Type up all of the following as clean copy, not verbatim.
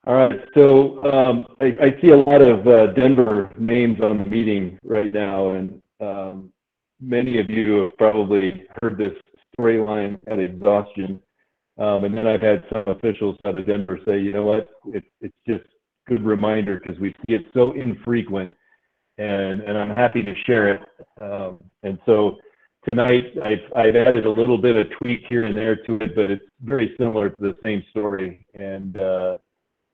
All right, so I see a lot of Denver names on the meeting right now, and many of you have probably heard this storyline at exhaustion. And then I've had some officials out of Denver say, you know what, it's just good reminder because we see it so infrequent, and I'm happy to share it. And so tonight I've added a little bit of tweak here and there to it, but it's very similar to the same story. And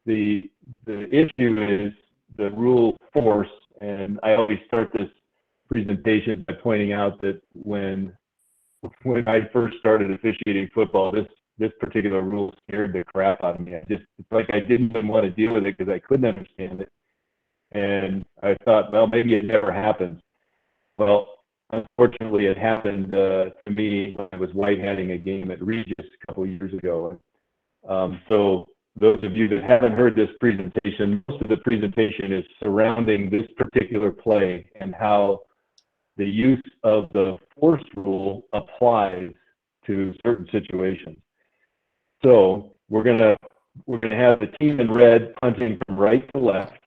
the issue is the rule force, and I always start this presentation by pointing out that when I first started officiating football, this particular rule scared the crap out of me. It's like I didn't even want to deal with it because I couldn't understand it. And I thought, well, maybe it never happens. Well, unfortunately, it happened to me when I was white-hatting a game at Regis a couple of years ago. So those of you that haven't heard this presentation, most of the presentation is surrounding this particular play and how the use of the force rule applies to certain situations. So we're gonna have the team in red punting from right to left,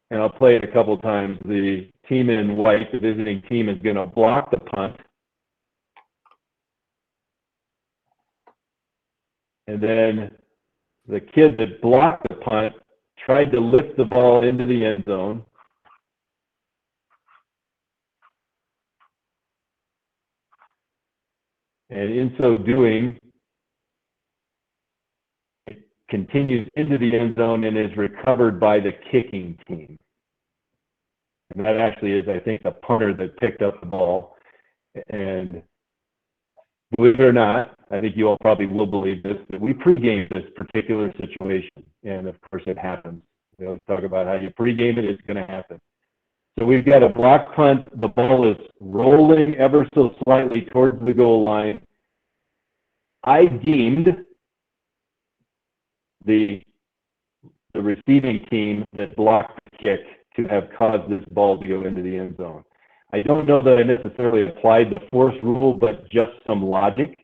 and I'll play it a couple times. The team in white, the visiting team, is going to block the punt, and then the kid that blocked the punt tried to lift the ball into the end zone. And in so doing, it continues into the end zone and is recovered by the kicking team. And that actually is, I think, the punter that picked up the ball. And believe it or not, I think you all probably will believe this, that we pregame this particular situation. And of course it happens. You know, talk about how you pregame it, it's going to happen. So we've got a block punt. The ball is rolling ever so slightly towards the goal line. I deemed the receiving team that blocked the kick to have caused this ball to go into the end zone. I don't know that I necessarily applied the force rule, but just some logic.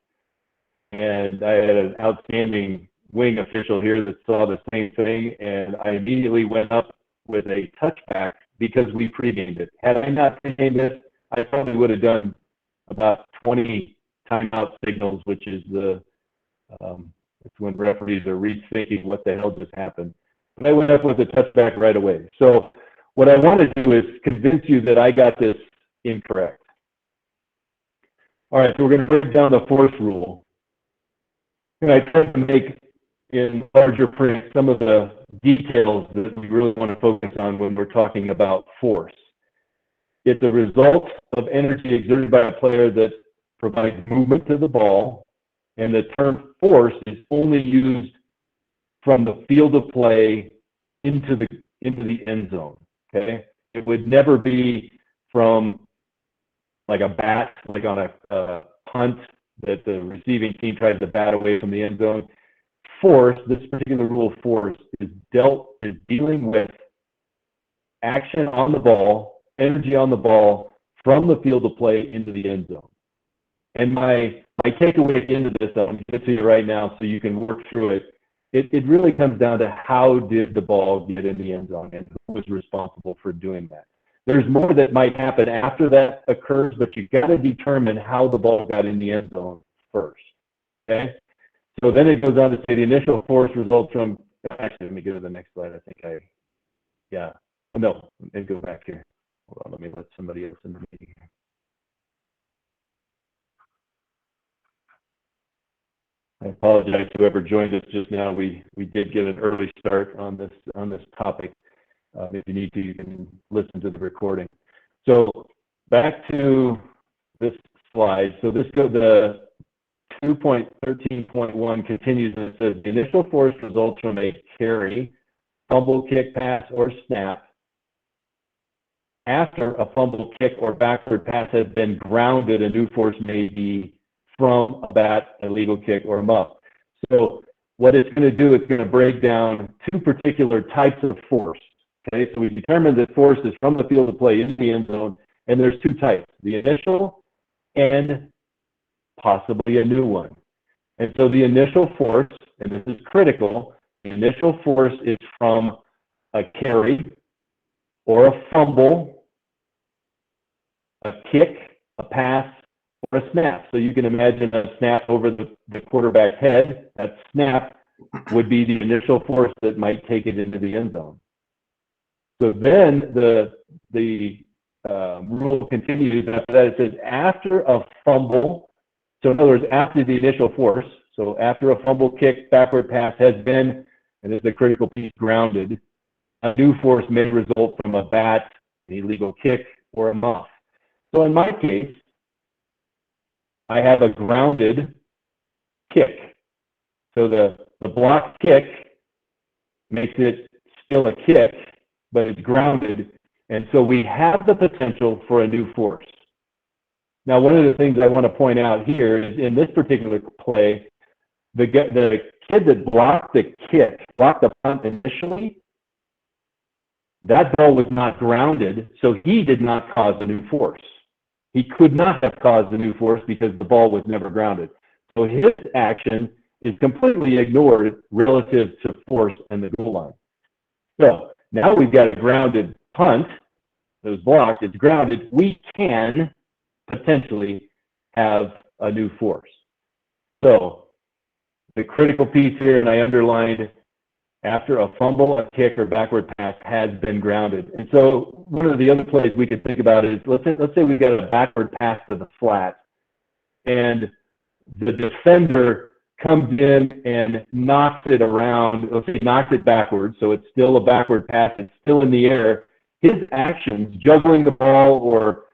And I had an outstanding wing official here that saw the same thing, and I immediately went up with a touchback because we pregamed it. Had I not pregamed it, I probably would have done about 20 timeout signals, which is it's when referees are rethinking what the hell just happened. But I went up with a touchback right away. So what I want to do is convince you that I got this incorrect. All right, so we're going to break down the force rule. And I try to make in larger print some of the details that we really want to focus on when we're talking about force. It's a result of energy exerted by a player that provides movement to the ball, and the term force is only used from the field of play into the end zone. Okay, it would never be from like a bat, like on a punt that the receiving team tries to bat away from the end zone. Force, this particular rule of force, is dealing with action on the ball, energy on the ball from the field of play into the end zone. And my takeaway at the end of this, I'm going to give it to you right now so you can work through it. It really comes down to how did the ball get in the end zone and who was responsible for doing that. There's more that might happen after that occurs, but you've got to determine how the ball got in the end zone first. Okay? So then it goes on to say the initial force results from, actually, let me go to the next slide. No, let me go back here. Hold on, let me let somebody else in the meeting. I apologize to whoever joined us just now. We did get an early start on this topic. If you need to, you can listen to the recording. So back to this slide. So this goes the 2.13.1 continues and says the initial force results from a carry, fumble, kick, pass, or snap after a fumble, kick, or backward pass has been grounded. A new force may be from a bat, a legal kick, or a muff. So what it's going to do, it's going to break down two particular types of force. Okay, so we determined that force is from the field of play into the end zone, and there's 2 types, the initial and possibly a new one. And so the initial force, and this is critical, the initial force is from a carry or a fumble, a kick, a pass, or a snap. So you can imagine a snap over the quarterback's head. That snap would be the initial force that might take it into the end zone. So then the rule continues after that. It says after a fumble, so in other words, after the initial force, so after a fumble, kick, backward pass has been, and this is a critical piece, grounded, a new force may result from a bat, an illegal kick, or a muff. So in my case, I have a grounded kick. So the blocked kick makes it still a kick, but it's grounded. And so we have the potential for a new force. Now, one of the things I want to point out here is in this particular play, the kid that blocked the kick, blocked the punt initially, that ball was not grounded, so he did not cause a new force. He could not have caused a new force because the ball was never grounded. So his action is completely ignored relative to force and the goal line. So now we've got a grounded punt that was blocked, it's grounded, we can potentially have a new force. So the critical piece here, and I underlined, after a fumble, a kick, or backward pass has been grounded. And so one of the other plays we could think about is, let's say we got a backward pass to the flat, and the defender comes in and knocks it around, let's say knocks it backwards, so it's still a backward pass, it's still in the air. His actions, juggling the ball or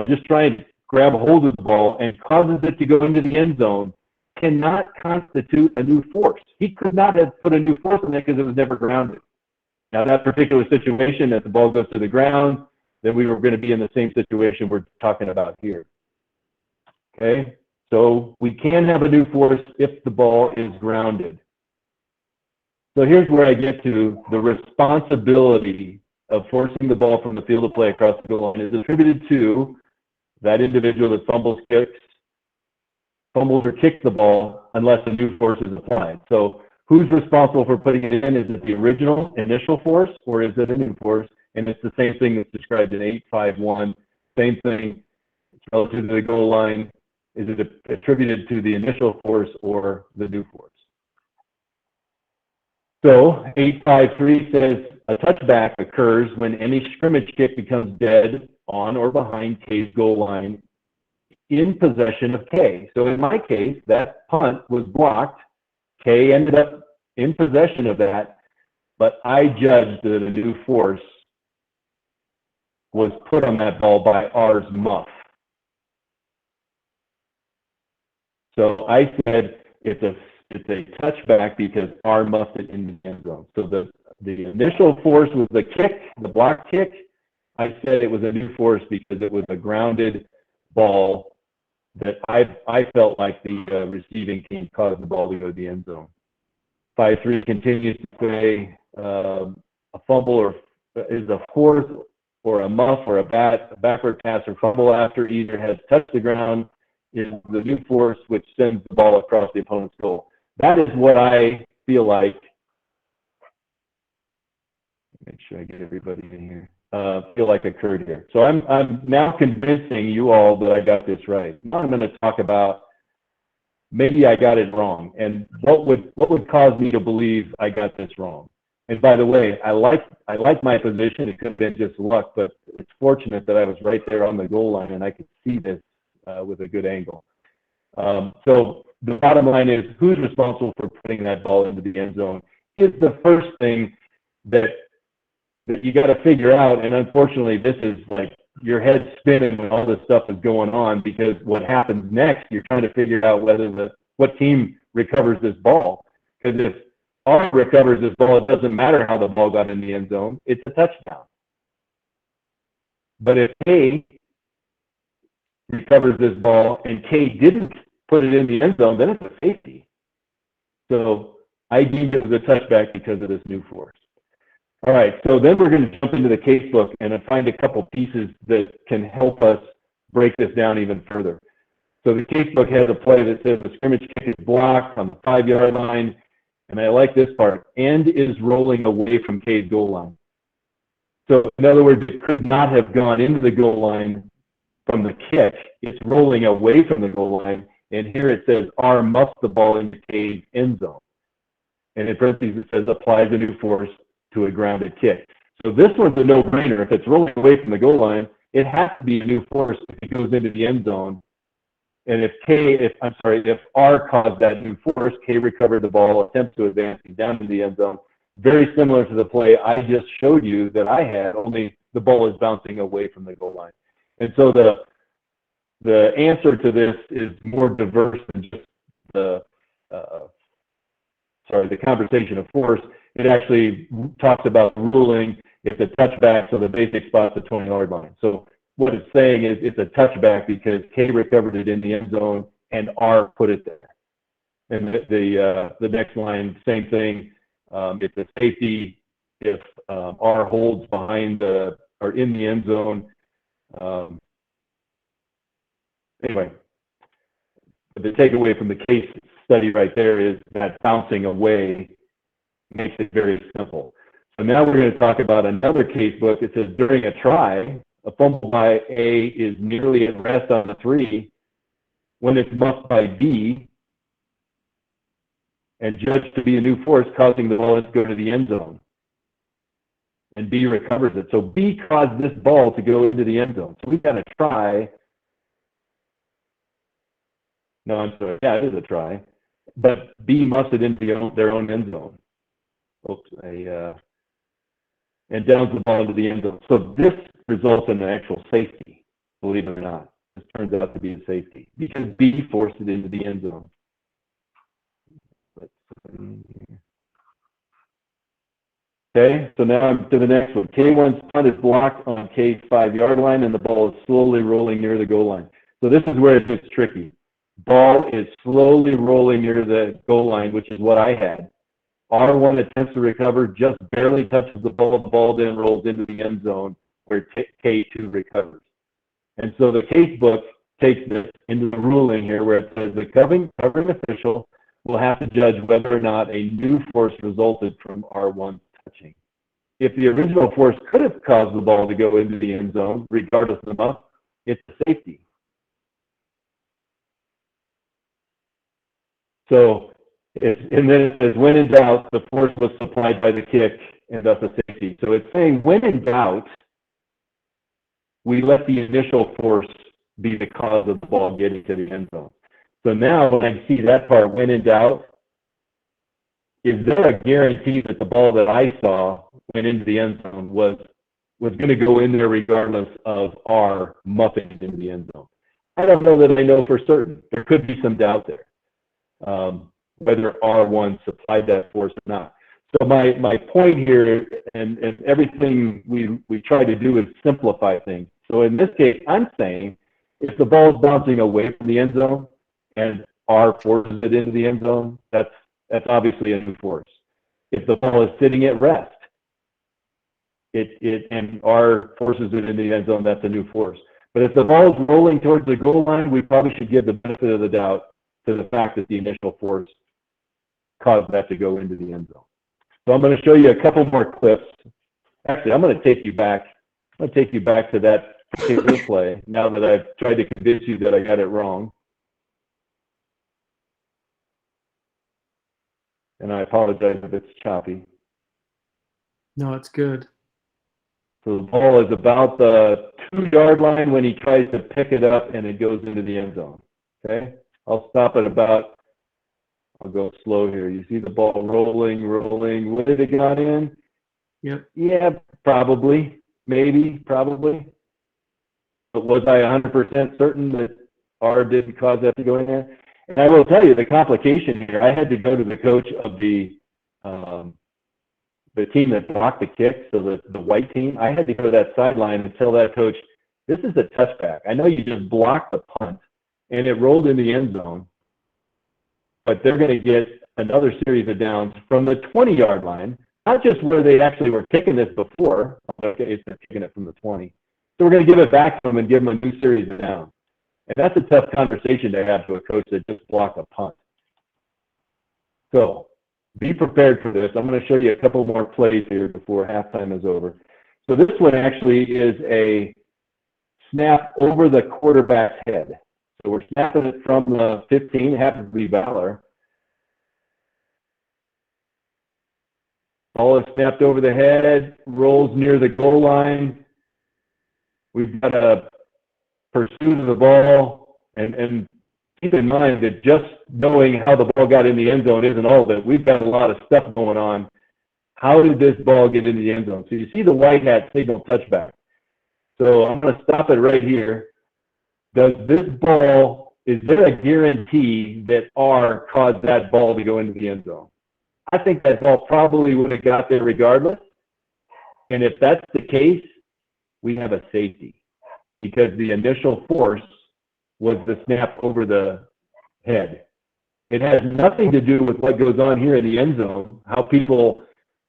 just trying to grab a hold of the ball and causes it to go into the end zone, cannot constitute a new force. He could not have put a new force in it because it was never grounded. Now, that particular situation, if the ball goes to the ground, then we were going to be in the same situation we're talking about here. Okay? So we can have a new force if the ball is grounded. So here's where I get to the responsibility of forcing the ball from the field of play across the goal line is attributed to that individual that fumbles or kicks the ball unless a new force is applied. So who's responsible for putting it in? Is it the original initial force or is it a new force? And it's the same thing that's described in 851. Same thing relative to the goal line. Is it attributed to the initial force or the new force? So 853 says a touchback occurs when any scrimmage kick becomes dead on or behind K's goal line in possession of K. So in my case, that punt was blocked. K ended up in possession of that, but I judged that a new force was put on that ball by R's muff. So I said it's a touchback because R muffed it in the end zone. So the initial force was the kick, the block kick. I said it was a new force because it was a grounded ball that I felt like the receiving team caused the ball to go to the end zone. 5-3 continues to say a fumble or is a force or a muff or a backward pass or fumble after either has touched the ground is the new force which sends the ball across the opponent's goal. That is what I feel like. Make sure I get everybody in here. Feel like occurred here. So I'm now convincing you all that I got this right. Now I'm going to talk about maybe I got it wrong and what would cause me to believe I got this wrong. And by the way, I like my position. It could have been just luck, but it's fortunate that I was right there on the goal line and I could see this with a good angle. So the bottom line is who's responsible for putting that ball into the end zone is the first thing that you got to figure out. And unfortunately, this is like your head's spinning when all this stuff is going on because what happens next, you're trying to figure out what team recovers this ball. Because if R recovers this ball, it doesn't matter how the ball got in the end zone. It's a touchdown. But if K recovers this ball and K didn't put it in the end zone, then it's a safety. So I deemed it was a touchback because of this new force. All right, so then we're going to jump into the casebook and find a couple pieces that can help us break this down even further. So the casebook has a play that says the scrimmage kick is blocked on the 5-yard line, and I like this part, and is rolling away from K's goal line. So in other words, it could not have gone into the goal line from the kick. It's rolling away from the goal line, and here it says R muffs the ball into K's end zone. And in parentheses it says applies a new force to a grounded kick. So this one's a no-brainer. If it's rolling away from the goal line, it has to be a new force if it goes into the end zone. And if R caused that new force, K recovered the ball, attempts to advance down to the end zone. Very similar to the play I just showed you that I had, only the ball is bouncing away from the goal line. And so the answer to this is more diverse than just the conversation of force. It actually talks about ruling if the touchback, so the basic spot's the 20-yard line. So what it's saying is it's a touchback because K recovered it in the end zone and R put it there. And the next line, same thing. It's a safety if R holds behind or in the end zone. Anyway, the takeaway from the case study right there is that bouncing away makes it very simple. So now we're going to talk about another case book. It says during a try, a fumble by A is nearly at rest on the 3 when it's muffed by B and judged to be a new force, causing the ball to go to the end zone. And B recovers it. So B caused this ball to go into the end zone. So we've got a try. No, I'm sorry. Yeah, it is a try. But B muffed it into their own end zone. Oops, and downs the ball into the end zone. So this results in an actual safety, believe it or not. This turns out to be a safety because B forced it into the end zone. Okay, so now I'm to the next one. K1's punt is blocked on K's 5-yard line, and the ball is slowly rolling near the goal line. So this is where it gets tricky. Ball is slowly rolling near the goal line, which is what I had. R1 attempts to recover, just barely touches the ball then rolls into the end zone where K2 recovers. And so the case book takes this into the ruling here where it says the covering official will have to judge whether or not a new force resulted from R1 touching. If the original force could have caused the ball to go into the end zone, regardless of the muff, it's a safety. So, and then it says, when in doubt, the force was supplied by the kick, and thus a safety. So it's saying, when in doubt, we let the initial force be the cause of the ball getting to the end zone. So now when I see that part, when in doubt, is there a guarantee that the ball that I saw went into the end zone was going to go in there regardless of R muffing it into the end zone? I don't know that I know for certain. There could be some doubt there. Whether R1 supplied that force or not. So my point here, and everything we try to do is simplify things. So in this case, I'm saying if the ball is bouncing away from the end zone and R forces it into the end zone, that's obviously a new force. If the ball is sitting at rest, and R forces it into the end zone, that's a new force. But if the ball is rolling towards the goal line, we probably should give the benefit of the doubt to the fact that the initial force caused that to go into the end zone. So I'm going to show you a couple more clips. Actually, I'm going to take you back. I'm going to take you back to that particular play now that I've tried to convince you that I got it wrong. And I apologize if it's choppy. No, it's good. So the ball is about the 2-yard line when he tries to pick it up and it goes into the end zone. Okay? I'll stop at about, I'll go slow here. You see the ball rolling. What did it got in? Yep. Yeah, probably. Maybe, probably. But was I 100% certain that R didn't cause that to go in there? And I will tell you the complication here. I had to go to the coach of the team that blocked the kick, so the white team. I had to go to that sideline and tell that coach, this is a touchback. I know you just blocked the punt, and it rolled in the end zone, but they're going to get another series of downs from the 20-yard line, not just where they actually were kicking this before. Okay, they're kicking it from the 20. So we're going to give it back to them and give them a new series of downs. And that's a tough conversation to have to a coach that just blocked a punt. So be prepared for this. I'm going to show you a couple more plays here before halftime is over. So this one actually is a snap over the quarterback's head. So we're snapping it from the 15, it happens to be Valor. Ball is snapped over the head, rolls near the goal line. We've got a pursuit of the ball, and keep in mind that just knowing how the ball got in the end zone isn't all of it. We've got a lot of stuff going on. How did this ball get into the end zone? So you see the white hat signal touchback. So I'm going to stop it right here. Does this ball, is there a guarantee that R caused that ball to go into the end zone? I think that ball probably would have got there regardless. And if that's the case, we have a safety because the initial force was the snap over the head. It has nothing to do with what goes on here in the end zone, how people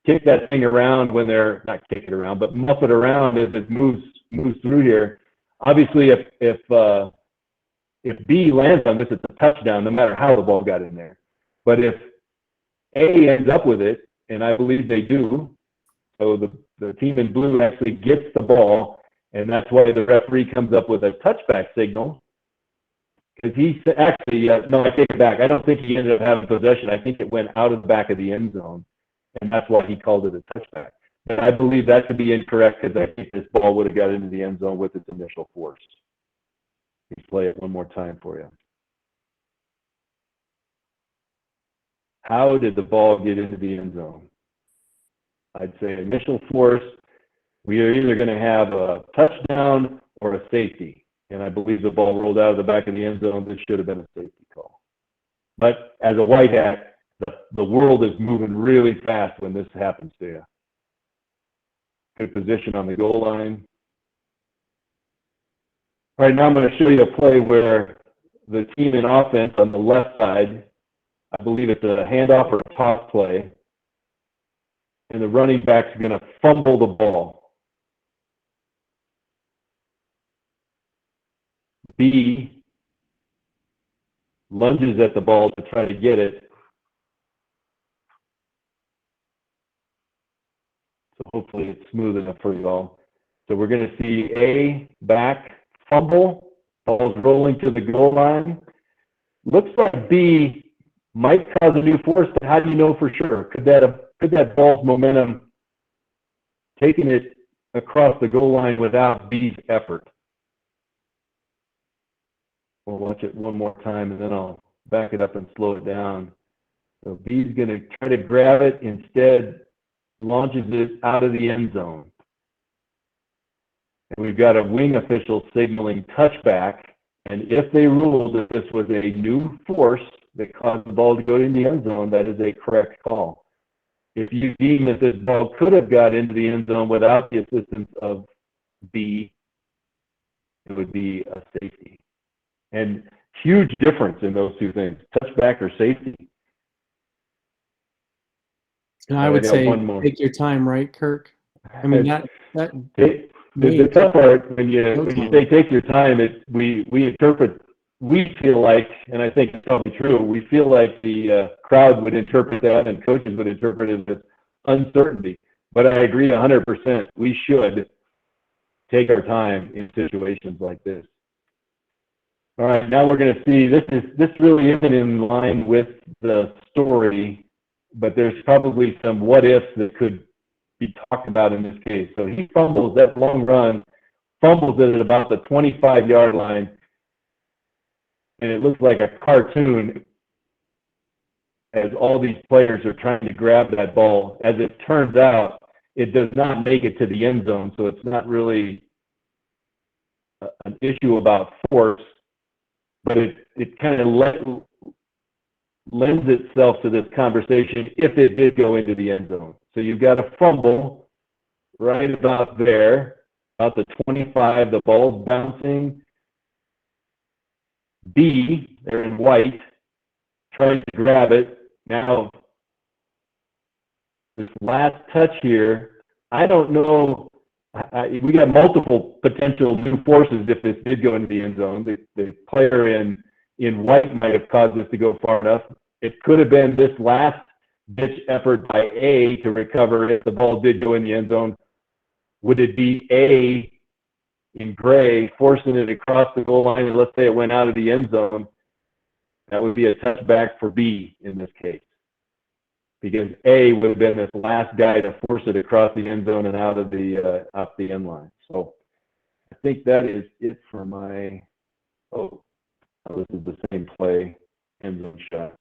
kick that thing around when they're, not kick it around, but muff it around as it moves through here. Obviously, if B lands on this, it's a touchdown, no matter how the ball got in there. But if A ends up with it, and I believe they do, so the team in blue actually gets the ball, and that's why the referee comes up with a touchback signal. Because he actually, no, I take it back. I don't think he ended up having possession. I think it went out of the back of the end zone, and that's why he called it a touchback. But I believe that to be incorrect because I think this ball would have got into the end zone with its initial force. Let's play it one more time for you. How did the ball get into the end zone? I'd say initial force. We are either going to have a touchdown or a safety. And I believe the ball rolled out of the back of the end zone. This should have been a safety call. But as a white hat, the world is moving really fast when this happens to you. Good position on the goal line. All right, now I'm going to show you a play where the team in offense on the left side, I believe it's a handoff or a toss play, and the running back's going to fumble the ball. B lunges at the ball to try to get it. So hopefully it's smooth enough for you all. So we're going to see A back fumble, ball's rolling to the goal line. Looks like B might cause a new force, but how do you know for sure? Could that ball's momentum taking it across the goal line without B's effort? We'll watch it one more time, and then I'll back it up and slow it down. So B's going to try to grab it, instead launches it out of the end zone. And we've got a wing official signaling touchback, and if they rule that this was a new force that caused the ball to go in the end zone, that is a correct call. If you deem that this ball could have got into the end zone without the assistance of B, it would be a safety. And huge difference in those two things, touchback or safety. And I would say take your time, right, Kirk? I mean, the tough part when you say take your time, we interpret, we feel like, and I think it's probably true, we feel like the crowd would interpret that and coaches would interpret it as uncertainty. But I agree 100%. We should take our time in situations like this. All right, now we're going to see, this really isn't in line with the story, but there's probably some what ifs that could be talked about in this case. So he fumbles that long run, fumbles it at about the 25-yard line, and it looks like a cartoon as all these players are trying to grab that ball. As it turns out, it does not make it to the end zone, so it's not really an issue about force, but it kind of lends itself to this conversation if it did go into the end zone. So you've got a fumble right about there, about the 25, the ball's bouncing. B, they're in white, trying to grab it. Now, this last touch here, I don't know we got multiple potential new forces if this did go into the end zone. The player in white might have caused this to go far enough. It could have been this last ditch effort by A to recover if the ball did go in the end zone. Would it be A in gray forcing it across the goal line, and let's say it went out of the end zone? That would be a touchback for B in this case, because A would have been this last guy to force it across the end zone and out of the end line. So I think that is it for my. Oh, this is the same play, end zone shot.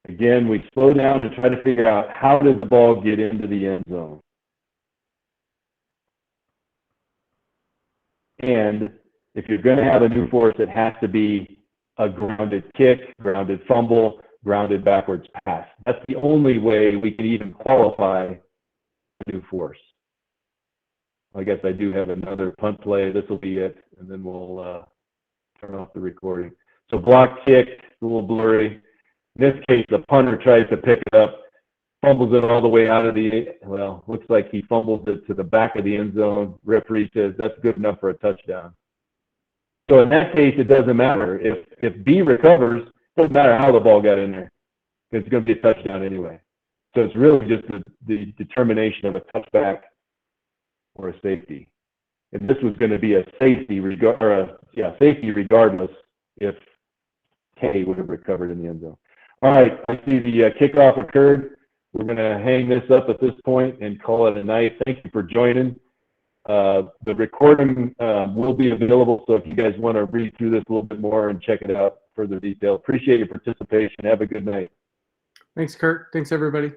Again, we slow down to try to figure out how does the ball get into the end zone. And if you're going to have a new force, it has to be a grounded kick, grounded fumble, grounded backwards pass. That's the only way we can even qualify a new force. I guess I do have another punt play. This will be it, and then we'll turn off the recording. So block kick, a little blurry. In this case, the punter tries to pick it up, fumbles it all the way out of the, well, looks like he fumbles it to the back of the end zone. Referee says that's good enough for a touchdown. So in that case, it doesn't matter. If B recovers, it doesn't matter how the ball got in there. It's going to be a touchdown anyway. So it's really just the determination of a touchback or a safety. And this was going to be a safety, safety regardless if K would have recovered in the end zone. All right, I see the kickoff occurred. We're going to hang this up at this point and call it a night. Thank you for joining. The recording will be available, so if you guys want to read through this a little bit more and check it out, further detail. Appreciate your participation. Have a good night. Thanks, Kurt. Thanks, everybody.